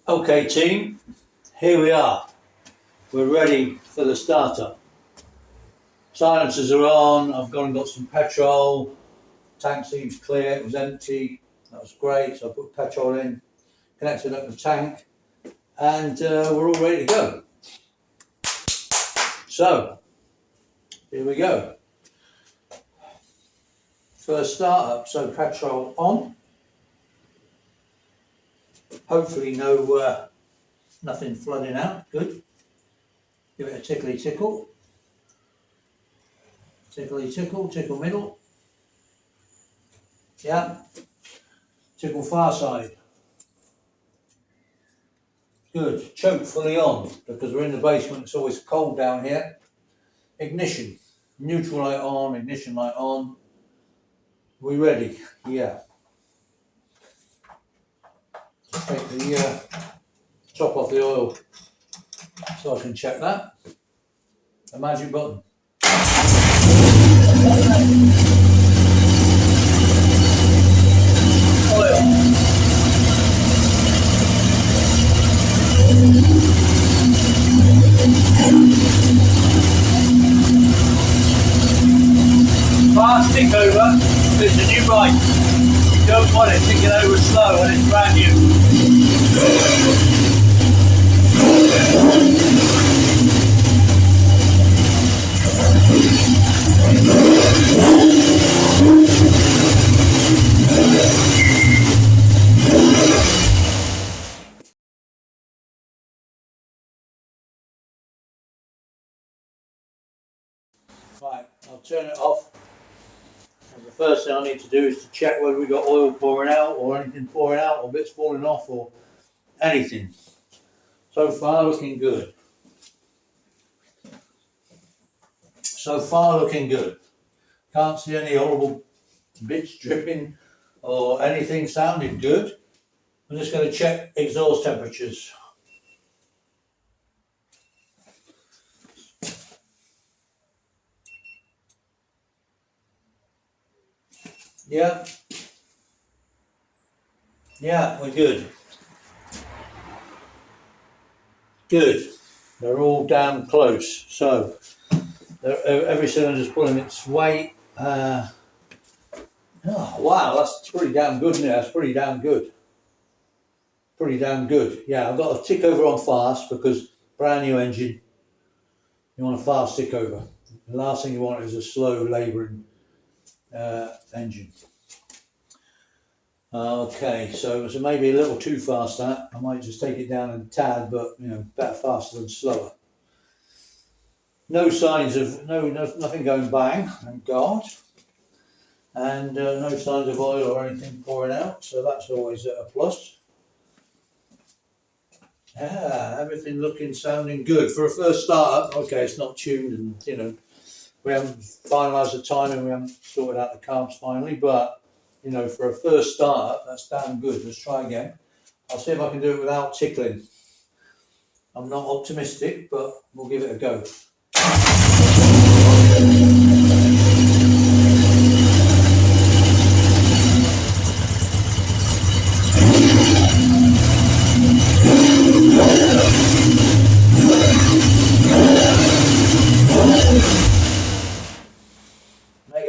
Okay team, here we are. We're ready for the startup. Silencers are on, I've gone and got some petrol. Tank seems clear, it was empty, that was great. So I put petrol in, connected up the tank, and we're all ready to go. So, here we go. First startup, so petrol on. Hopefully nothing flooding out, good. Give it a tickly tickle. Tickly tickle, tickle middle. Yeah. Tickle far side. Good. Choke fully on, because we're in the basement, it's always cold down here. Ignition. Neutral light on, ignition light on. We ready? Yeah. Take the top off the oil so I can check that. A magic button. Oil. Fast tick over. It's a new bike. You don't want it ticking over slow when it's brand new. Right, I'll turn it off. And the first thing I need to do is to check whether we've got oil pouring out or anything pouring out or bits falling off or anything. So far looking good. So far looking good. Can't see any horrible bits dripping or anything. Sounding good. I'm just going to check exhaust temperatures. Yeah. Yeah, we're good. Good. They're all damn close. So every cylinder's pulling its weight. Oh wow, that's pretty damn good, isn't it? That's pretty damn good. Pretty damn good. Yeah, I've got a tick over on fast because brand new engine. You want a fast tick over. The last thing you want is a slow labouring engine. Okay, so maybe a little too fast that. I might just take it down a tad, but you know, better faster than slower. No signs of nothing going bang, thank God, and no signs of oil or anything pouring out. So that's always a plus. Yeah, everything looking, sounding good for a first startup. Okay, it's not tuned, and you know, we haven't finalised the timing, we haven't sorted out the carbs finally, but you know, for a first startup, that's damn good. Let's try again. I'll see if I can do it without tickling. I'm not optimistic, but we'll give it a go.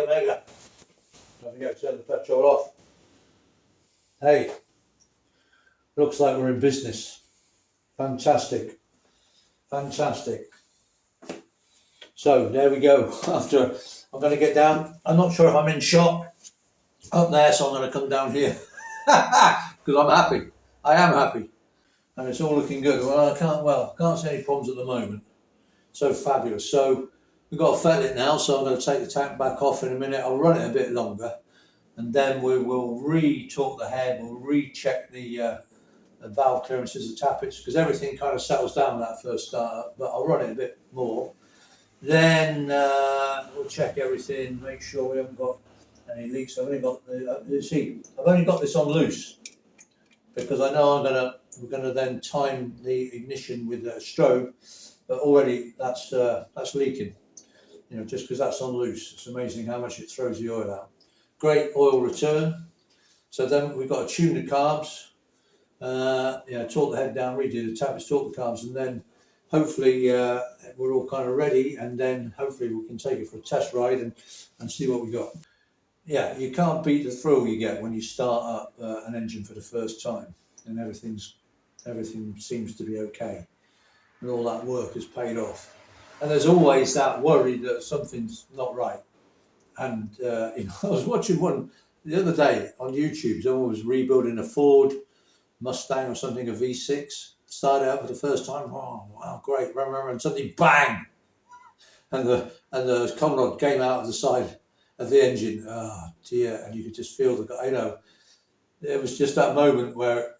Mega. Don't forget to turn the petrol off. Hey, looks like we're in business. Fantastic. So there we go. After I'm going to get down. I'm not sure if I'm in shot up there, so I'm going to come down here because I'm happy. I am happy, and it's all looking good. Well, I can't see any problems at the moment. So fabulous. So we've got to fet it now. So I'm going to take the tank back off in a minute. I'll run it a bit longer, and then we will re-torque the head. We'll recheck the valve clearances, the tappets, because everything kind of settles down that first startup. But I'll run it a bit more. Then we'll check everything, make sure we haven't got any leaks. I've only got I've only got this on loose because I know we're gonna then time the ignition with a strobe, but already that's leaking. You know, just because that's on loose. It's amazing how much it throws the oil out. Great oil return. So then we've got to tune the carbs. Torque the head down, redo the tappets, torque the carbs, and then hopefully we're all kind of ready, and then hopefully we can take it for a test ride and see what we got. Yeah, you can't beat the thrill you get when you start up an engine for the first time and everything seems to be okay and all that work has paid off. And there's always that worry that something's not right. And I was watching one the other day on YouTube. Someone was rebuilding a Ford Mustang or something, a V6. Started out for the first time. Oh, wow, great! And suddenly, bang! And the common rod came out of the side of the engine. Oh dear! And you could just feel it was just that moment where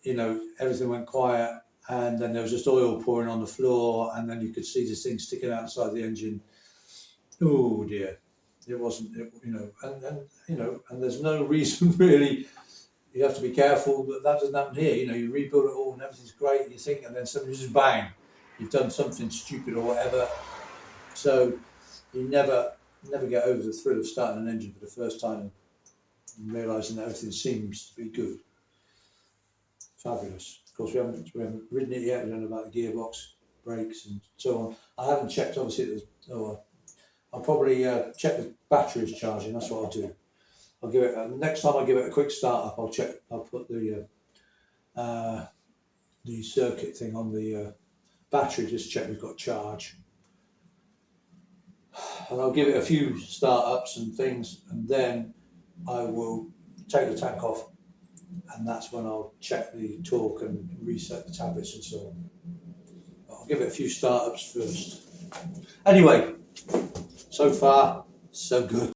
everything went quiet, and then there was just oil pouring on the floor, and then you could see this thing sticking outside the engine. Oh dear! It wasn't, and there's no reason really. You have to be careful that doesn't happen here. You rebuild it all and everything's great, and you think, and then suddenly just bang, you've done something stupid or whatever. So you never get over the thrill of starting an engine for the first time and realising that everything seems to be good. Fabulous. Of course, we haven't ridden it yet. We don't know about the gearbox, brakes, and so on. I haven't checked, obviously. I'll probably check the batteries charging. That's what I'll do. I'll give it next time I give it a quick start up. I'll check. I'll put the circuit thing on the battery. Just check we've got charge, and I'll give it a few start ups and things, and then I will take the tank off, and that's when I'll check the torque and reset the tablets and so on. I'll give it a few start ups first. Anyway, so far so good.